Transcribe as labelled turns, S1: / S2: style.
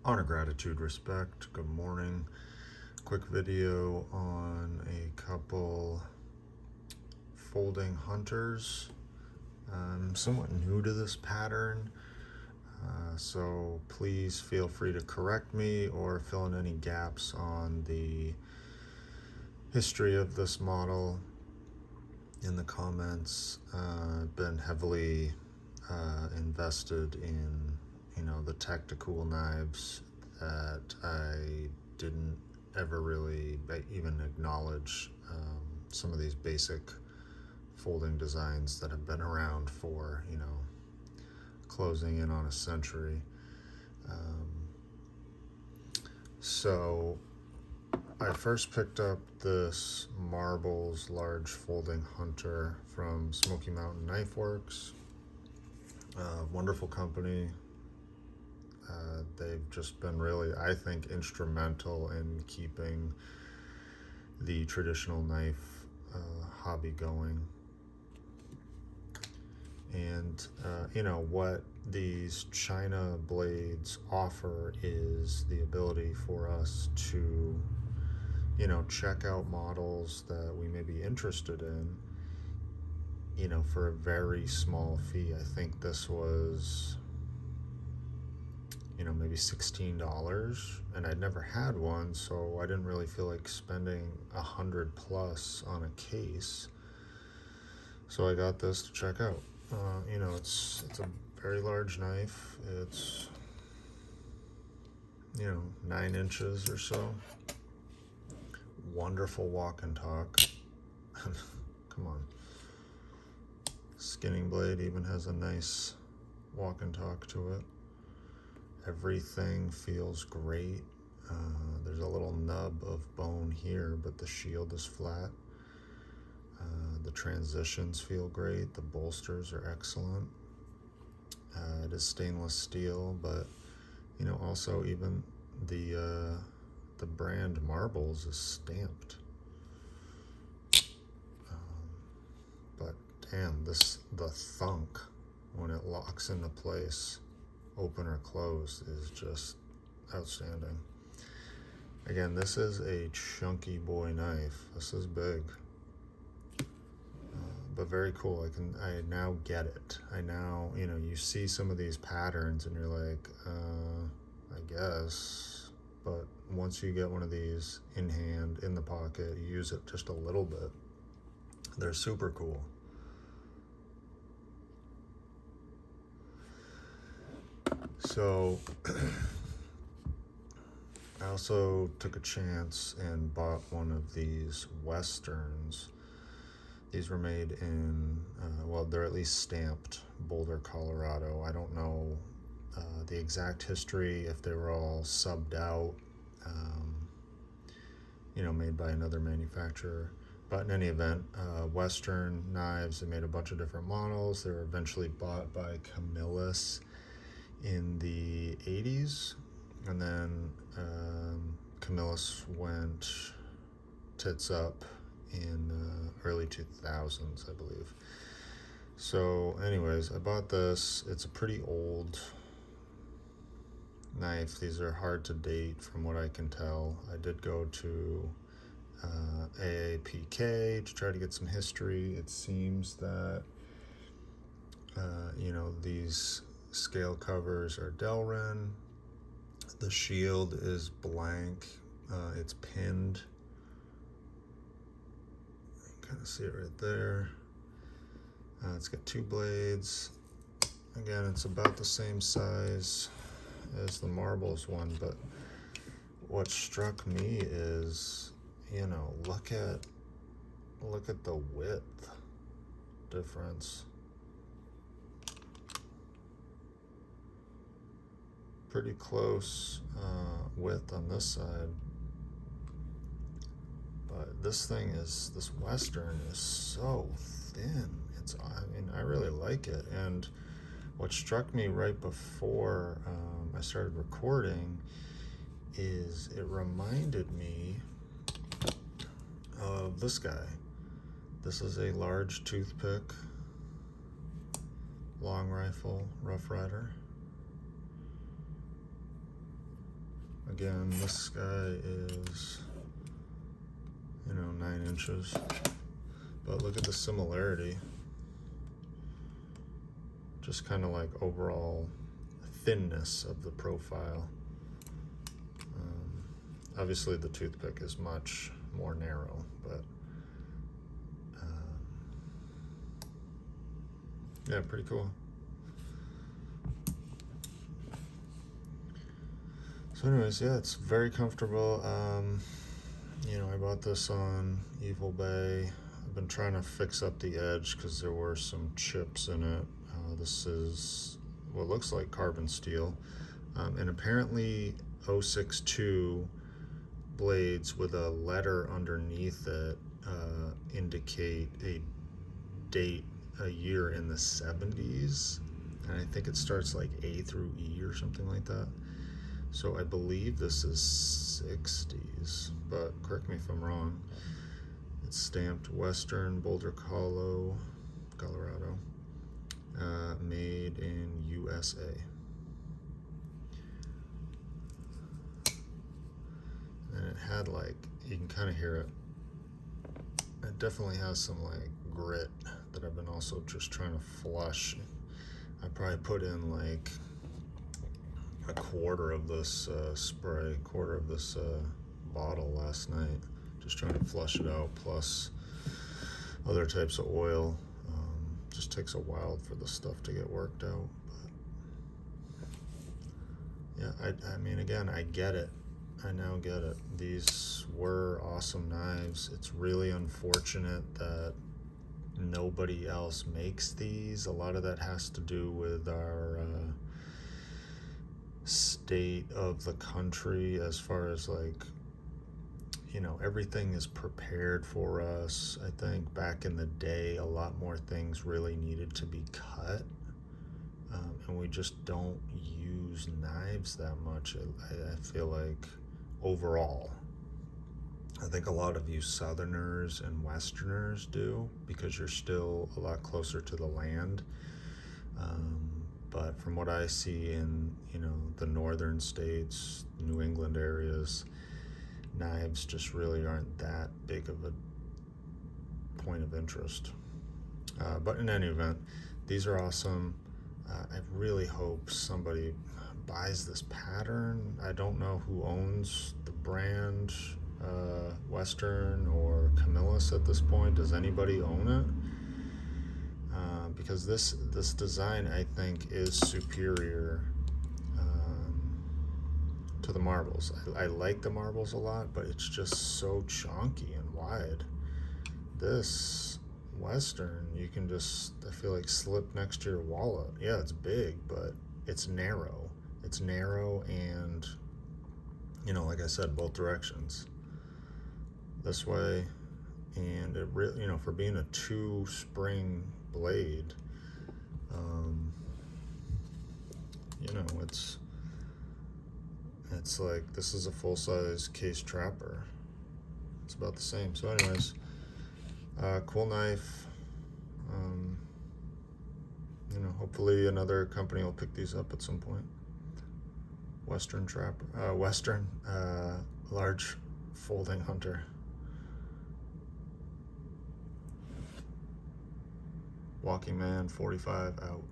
S1: Honor, gratitude, respect. Good morning. Quick video on a couple folding hunters. I'm somewhat new to this pattern, so please feel free to correct me or fill in any gaps on the history of this model in the comments. I've been heavily invested in the tactical knives that I didn't ever really even acknowledge, some of these basic folding designs that have been around for closing in on a century. So I first picked up this Marbles large folding hunter from Smoky Mountain Knife Works. Wonderful company. They've just been really, I think, instrumental in keeping the traditional knife hobby going. And what these China blades offer is the ability for us to check out models that we may be interested in for a very small fee. I think this was maybe $16, and I'd never had one, so I didn't really feel like spending $100+ on a case. So I got this to check out. It's a very large knife. It's 9 inches or so. Wonderful walk and talk. Come on. Skinning blade even has a nice walk and talk to it. Everything feels great. There's a little nub of bone here, but the shield is flat. The transitions feel great. The bolsters are excellent. It is stainless steel, but also even the brand Marbles is stamped. But damn, the thunk when it locks into place, open or close, is just outstanding. Again, this is a chunky boy knife. This is big, but very cool. I now get it. I now, you see some of these patterns and you're like, I guess. But once you get one of these in hand, in the pocket, you use it just a little bit, they're super cool. So I also took a chance and bought one of these Westerns. These were made in, they're at least stamped Boulder, Colorado. I don't know the exact history, if they were all subbed out, made by another manufacturer. But in any event, Western knives, they made a bunch of different models. They were eventually bought by Camillus in the 80s. And then Camillus went tits up in early 2000s, I believe. So anyways, I bought this. It's a pretty old knife. These are hard to date from what I can tell. I did go to AAPK to try to get some history. It seems that these scale covers are Delrin. The shield is blank. It's pinned. You can kind of see it right there. It's got 2 blades. Again, it's about the same size as the Marbles one, but what struck me is, look at the width difference. Pretty close width on this side, but this Western is so thin. I really like it. And what struck me right before I started recording is it reminded me of this guy. This is a large toothpick, long rifle, Rough Rider. Again, this guy is, 9 inches. But look at the similarity. Just kind of like overall thinness of the profile. Obviously the toothpick is much more narrow, but yeah, pretty cool. So anyways, yeah, it's very comfortable. I bought this on Evil Bay. I've been trying to fix up the edge because there were some chips in it. This is what looks like carbon steel. And apparently 062 blades with a letter underneath it indicate a date, a year in the 70s. And I think it starts like A through E or something like that. So I believe this is 60s, but correct me if I'm wrong. It's stamped Western, Boulder, Colorado, made in USA. And it had like, you can kind of hear it. It definitely has some like grit that I've been also just trying to flush. I probably put in like a quarter of this quarter of this bottle last night, just trying to flush it out, plus other types of oil. Just takes a while for the stuff to get worked out. But yeah, I mean, again, I get it. I now get it. These were awesome knives. It's really unfortunate that nobody else makes these. A lot of that has to do with our state of the country, as far as like, everything is prepared for us. I think back in the day, a lot more things really needed to be cut, and we just don't use knives that much. I feel like overall, I think a lot of you Southerners and Westerners do, because you're still a lot closer to the land. But from what I see in, the northern states, New England areas, knives just really aren't that big of a point of interest. But in any event, these are awesome. I really hope somebody buys this pattern. I don't know who owns the brand, Western or Camillus at this point. Does anybody own it? Because this design, I think, is superior to the marbles. I like the marbles a lot, but it's just so chunky and wide. This Western, you can just, I feel like, slip next to your wallet. Yeah, it's big, but it's narrow. It's narrow and, like I said, both directions. This way, and it really, for being a 2-spring blade, it's like, this is a full-size case trapper. It's about the same. So anyways, cool knife. Hopefully another company will pick these up at some point. Western trapper, large folding hunter. Walking Man 45 out.